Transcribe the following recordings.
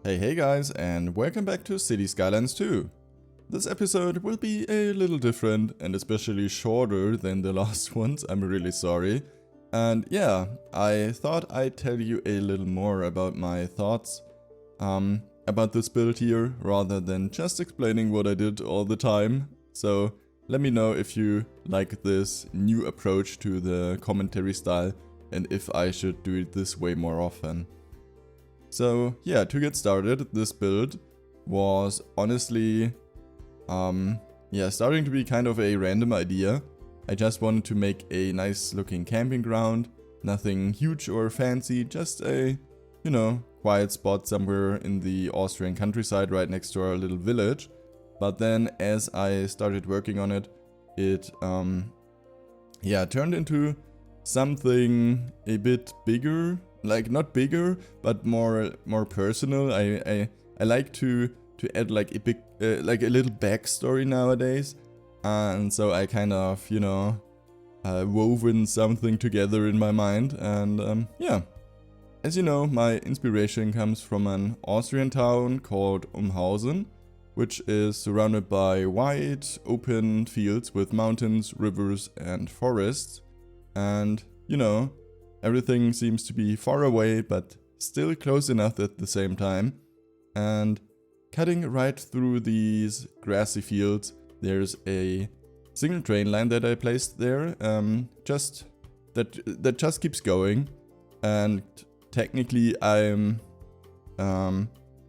Hey guys, and welcome back to City Skylines 2. This episode will be a little different and especially shorter than the last ones, I'm really sorry. And yeah, I thought I'd tell you a little more about my thoughts about this build here, rather than just explaining what I did all the time. So let me know if you like this new approach to the commentary style and if I should do it this way more often. So yeah, to get started, this build was honestly, starting to be kind of a random idea. I just wanted to make a nice looking camping ground, nothing huge or fancy, just a, quiet spot somewhere in the Austrian countryside right next to our little village. But then as I started working on it, it turned into something a bit bigger. Like not bigger, but more personal. I like to add like a big like a little backstory nowadays, and so I kind of woven something together in my mind. And as you know, my inspiration comes from an Austrian town called Umhausen, which is surrounded by wide open fields with mountains, rivers, and forests, and everything seems to be far away, but still close enough at the same time. And cutting right through these grassy fields, there's a single train line that I placed there, that just keeps going. And technically, I'm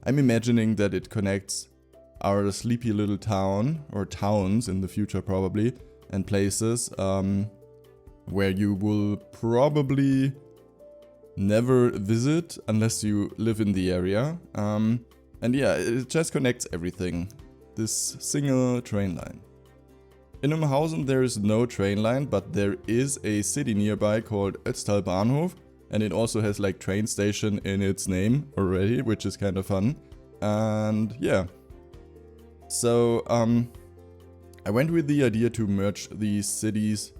imagining that it connects our sleepy little town, or towns in the future probably, and places where you will probably never visit unless you live in the area. And yeah, it just connects everything, this single train line. In Umhausen there is no train line, but there is a city nearby called Ötztal Bahnhof, and it also has like train station in its name already, which is kind of fun. And yeah, so I went with the idea to merge these cities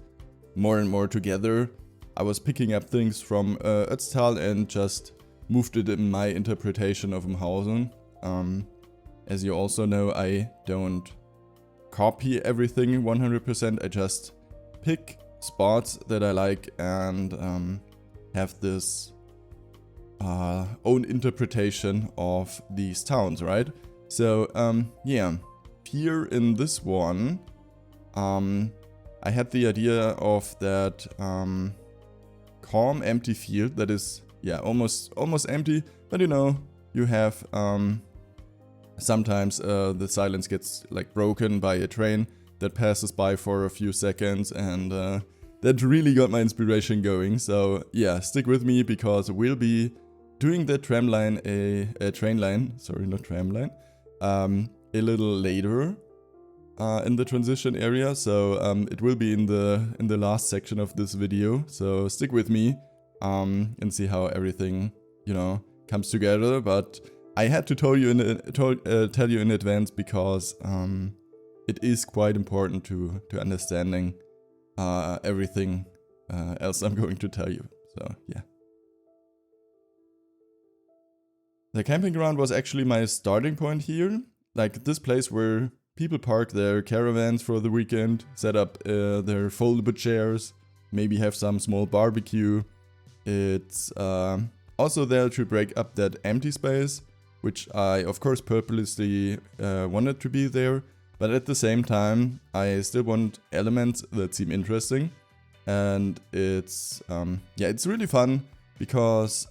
more and more together. I was picking up things from Ötztal and just moved it in my interpretation of Umhausen. As you also know, I don't copy everything 100%, I just pick spots that I like and have this own interpretation of these towns, right? So yeah, here in this one, I had the idea of that calm, empty field that is, almost empty, but you have sometimes the silence gets like broken by a train that passes by for a few seconds, and that really got my inspiration going. So yeah, stick with me because we'll be doing the train line, a little later. In the transition area, so it will be in the last section of this video. So stick with me and see how everything comes together. But I had to tell you in advance because it is quite important to understanding everything else I'm going to tell you. So yeah, the camping ground was actually my starting point here, like this place where people park their caravans for the weekend, set up their foldable chairs, maybe have some small barbecue. It's also there to break up that empty space, which I of course purposely wanted to be there, but at the same time I still want elements that seem interesting. And it's really fun because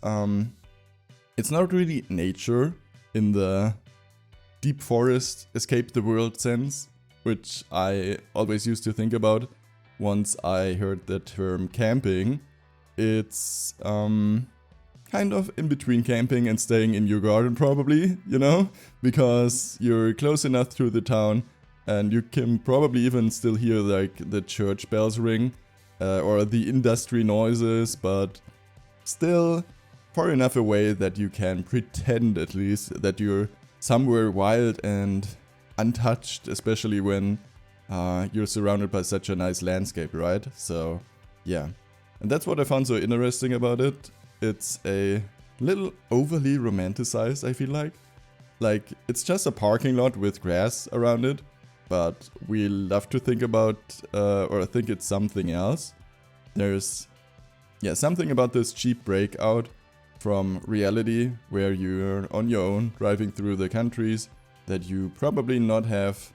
it's not really nature in the deep forest, escape the world sense, which I always used to think about once I heard the term camping. It's kind of in between camping and staying in your garden probably, because you're close enough to the town and you can probably even still hear like the church bells ring or the industry noises, but still far enough away that you can pretend at least that you're somewhere wild and untouched, especially when you're surrounded by such a nice landscape, right? So yeah, and that's what I found so interesting about it. It's a little overly romanticized, I feel like. like, it's just a parking lot with grass around it, but we love to think about, or think it's something else. There's, yeah, something about this cheap breakout from reality, where you're on your own, driving through the countries that you probably not have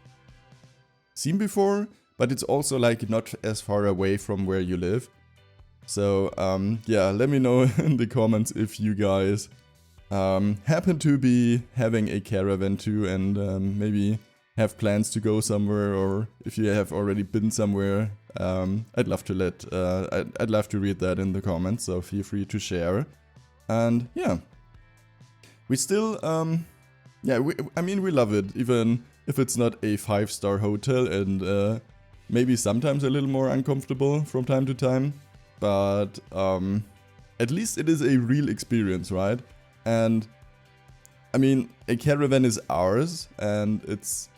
seen before, but it's also like not as far away from where you live. So yeah, let me know in the comments if you guys happen to be having a caravan too, and maybe have plans to go somewhere, or if you have already been somewhere. I'd love to I'd love to read that in the comments, so feel free to share. And yeah, we still yeah, I mean, we love it, even if it's not a 5-star hotel, and maybe sometimes a little more uncomfortable from time to time, but at least it is a real experience, right? And I mean, a caravan is ours, and it's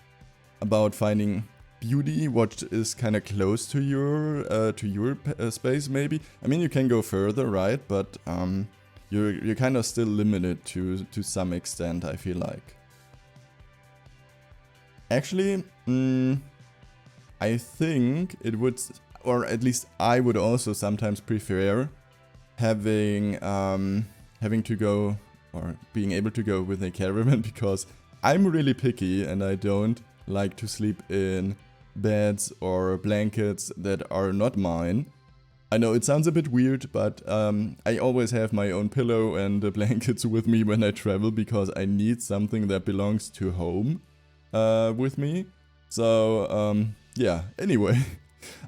about finding beauty, what is kind of close to your space, maybe. I mean, you can go further, right? But you're kind of still limited to some extent, I feel like. Actually, I think it would, or at least I would also sometimes prefer having to go, or being able to go with a caravan, because I'm really picky and I don't like to sleep in beds or blankets that are not mine. I know it sounds a bit weird, but I always have my own pillow and blankets with me when I travel, because I need something that belongs to home with me. So yeah, anyway,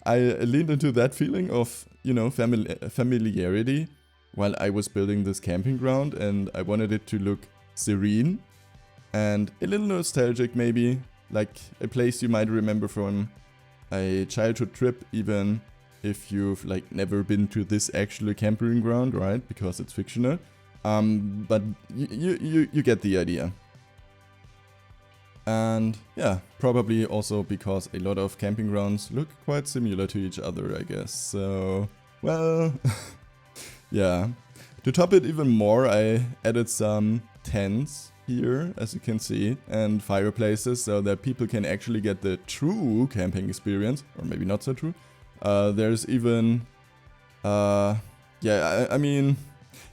I leaned into that feeling of, you know, familiarity while I was building this camping ground, and I wanted it to look serene and a little nostalgic, maybe, like a place you might remember from a childhood trip, even if you've like never been to this actual camping ground, right? Because it's fictional. But you get the idea. And yeah, probably also because a lot of camping grounds look quite similar to each other, I guess. So, well, yeah. To top it even more, I added some tents here, as you can see, and fireplaces, so that people can actually get the true camping experience, or maybe not so true. There's even, yeah, I mean,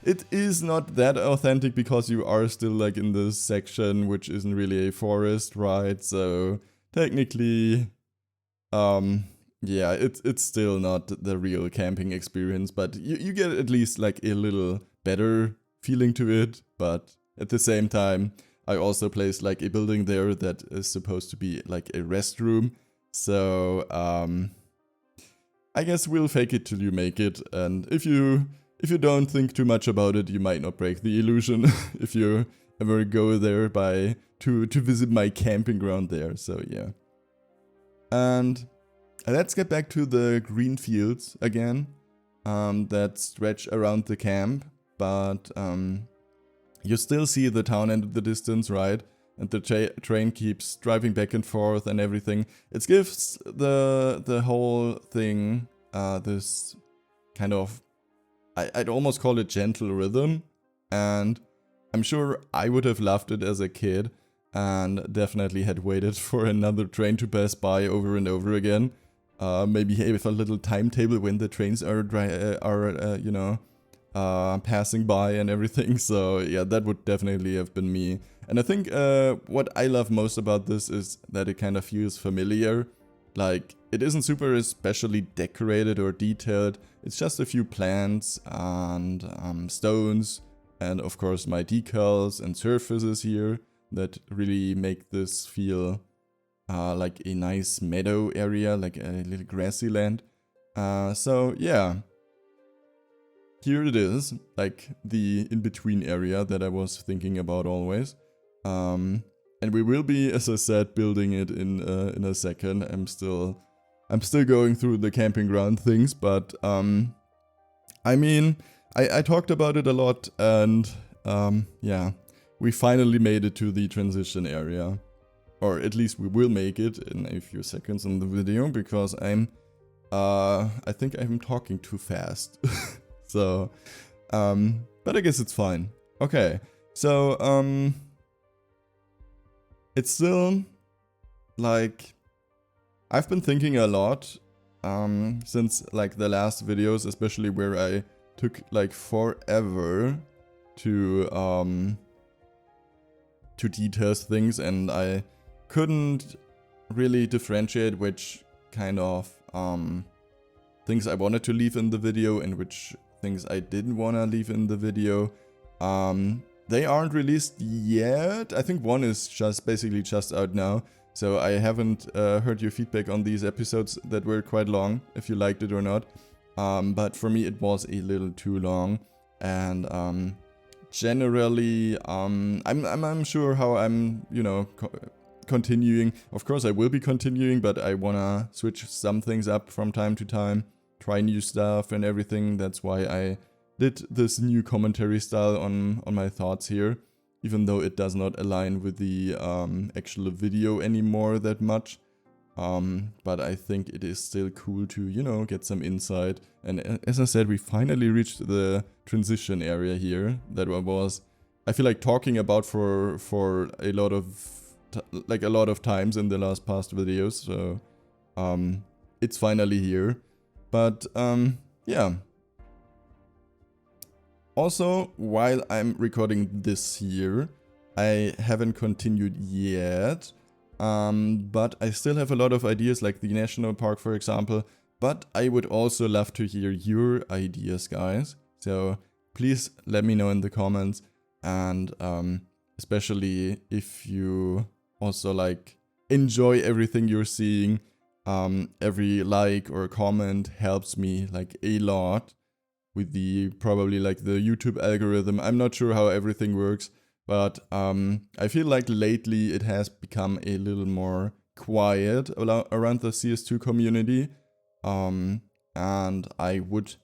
it is not that authentic, because you are still like in this section which isn't really a forest, right? So technically, yeah, it's still not the real camping experience, but you get at least like a little better feeling to it. But at the same time, I also placed like a building there that is supposed to be like a restroom. So I guess we'll fake it till you make it, and if you don't think too much about it, you might not break the illusion if you ever go there to visit my camping ground there. So yeah. And let's get back to the green fields again, that stretch around the camp, but you still see the town in the distance, right? And the train keeps driving back and forth and everything. It gives the whole thing this kind of, I'd almost call it gentle rhythm, and I'm sure I would have loved it as a kid, and definitely had waited for another train to pass by over and over again. Maybe with a little timetable when the trains are you know, passing by and everything. So yeah, that would definitely have been me. And I think what I love most about this is that it kind of feels familiar. Like, it isn't super especially decorated or detailed. It's just a few plants and stones, and of course my decals and surfaces here that really make this feel like a nice meadow area, like a little grassy land. So yeah, here it is, like the in-between area that I was thinking about always. And we will be, as I said, building it in a second. I'm still going through the camping ground things, but I mean, I talked about it a lot, and yeah, we finally made it to the transition area. Or at least we will make it in a few seconds in the video, because I think I'm talking too fast. So, but I guess it's fine. Okay, so it's still like, I've been thinking a lot since like the last videos, especially where I took like forever to detest things, and I couldn't really differentiate which kind of things I wanted to leave in the video and which things I didn't want to leave in the video. They aren't released yet. I think one is basically just out now. So I haven't heard your feedback on these episodes that were quite long, if you liked it or not. But for me it was a little too long. And generally, I'm sure how I'm, you know, continuing. Of course I will be continuing, but I wanna switch some things up from time to time. Try new stuff and everything. That's why I did this new commentary style on my thoughts here, even though it does not align with the actual video anymore that much. But I think it is still cool to, you know, get some insight. And as I said, we finally reached the transition area here that I feel like talking about for a lot of times in the past videos. So it's finally here. But yeah. Also, while I'm recording this here, I haven't continued yet, but I still have a lot of ideas, like the national park, for example. But I would also love to hear your ideas, guys. So please let me know in the comments, and especially if you also like enjoy everything you're seeing. Every like or comment helps me like a lot with probably like the YouTube algorithm. I'm not sure how everything works, but I feel like lately it has become a little more quiet around the CS2 community. And I would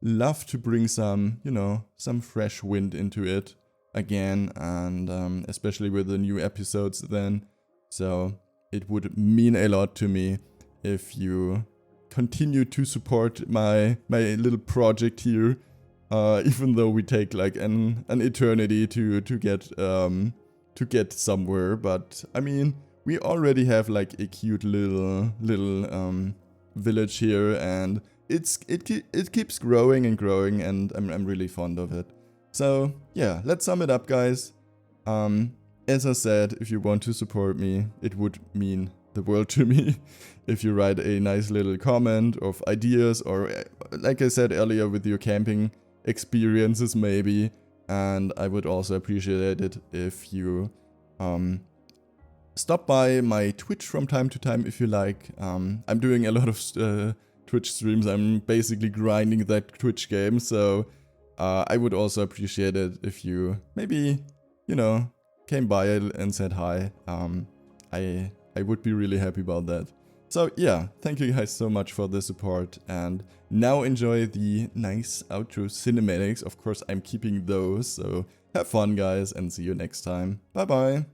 love to bring some, you know, some fresh wind into it again, and especially with the new episodes then. So it would mean a lot to me if you continue to support my little project here, even though we take like an eternity to get somewhere. But I mean, we already have like a cute little village here, and it keeps growing and growing, and I'm really fond of it. So yeah, let's sum it up, guys. As I said, if you want to support me, it would mean the world to me if you write a nice little comment of ideas, or like I said earlier, with your camping experiences maybe. And I would also appreciate it if you stop by my Twitch from time to time if you like. I'm doing a lot of Twitch streams. I'm basically grinding that Twitch game, so I would also appreciate it if you maybe, you know, came by and said hi. I would be really happy about that. So yeah, thank you guys so much for the support, and now enjoy the nice outro cinematics. Of course, I'm keeping those, so have fun, guys, and see you next time. Bye bye!